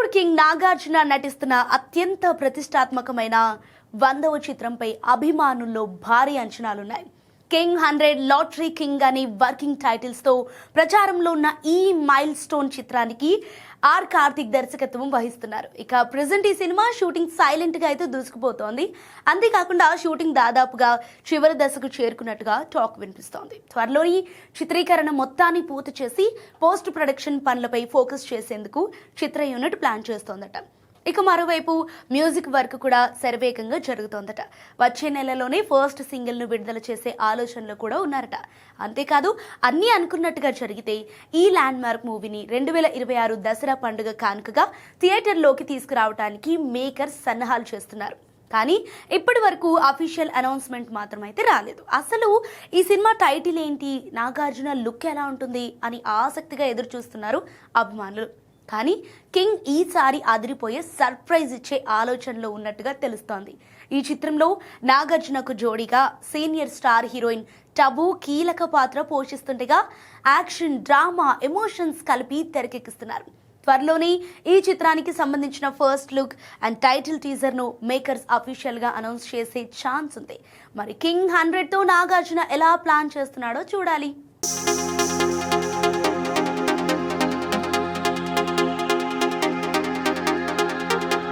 Bollywood king Nagarjuna నటిస్తున్న అత్యంత ప్రతిష్టాత్మకమైన 100వ చిత్రంపై అభిమానుల్లో భారీ అంచనాలున్నాయి. కింగ్ 100, లాటరీ కింగ్ అని వర్కింగ్ టైటిల్స్ తో ప్రచారంలో ఉన్న ఈ మైల్ స్టోన్ చిత్రానికి కార్తిక్ దర్శకత్వం వహిస్తున్నారు. ఇక ప్రెజెంట్ ఈ సినిమా షూటింగ్ సైలెంట్ గా అయితే దూసుకుపోతోంది. అంతేకాకుండా షూటింగ్ దాదాపుగా చివరి దశకు చేరుకున్నట్టుగా టాక్ వినిపిస్తోంది. త్వరలోని చిత్రీకరణ మొత్తాన్ని పూర్తి చేసి పోస్ట్ ప్రొడక్షన్ పనులపై ఫోకస్ చేసేందుకు చిత్ర యూనిట్ ప్లాన్ చేస్తోందట. ఇక మరోవైపు మ్యూజిక్ వర్క్ కూడా శరవేగంగా జరుగుతోందట. వచ్చే నెలలోనే ఫస్ట్ సింగిల్ ను విడుదల చేసే ఆలోచనలు కూడా ఉన్నారట. అంతేకాదు అన్నీ అనుకున్నట్టుగా జరిగితే ఈ ల్యాండ్ మార్క్ మూవీని 2026 దసరా పండుగ కానుకగా థియేటర్లోకి తీసుకురావడానికి మేకర్స్ సన్నాహాలు చేస్తున్నారు. కానీ ఇప్పటి వరకు అఫీషియల్ అనౌన్స్మెంట్ మాత్రం అయితే రాలేదు. అసలు ఈ సినిమా టైటిల్ ఏంటి, నాగార్జున లుక్ ఎలా ఉంటుంది అని ఆసక్తిగా ఎదురు చూస్తున్నారు అభిమానులు. కానీ కింగ్ ఈసారి అదిరిపోయే సర్ప్రైజ్ ఇచ్చే ఆలోచనలో ఉన్నట్టుగా తెలుస్తోంది. ఈ చిత్రంలో నాగార్జునకు జోడీగా సీనియర్ స్టార్ హీరోయిన్ టబు కీలక పాత్ర పోషిస్తుండగా యాక్షన్, డ్రామా, ఎమోషన్స్ కలిపి తెరకెక్కిస్తున్నారు. త్వరలోనే ఈ చిత్రానికి సంబంధించిన first look and title teaser ను మేకర్స్ అఫీషియల్ గా అనౌన్స్ చేసే ఛాన్స్ ఉంది. మరి కింగ్ 100 తో నాగార్జున ఎలా ప్లాన్ చేస్తున్నాడో చూడాలి.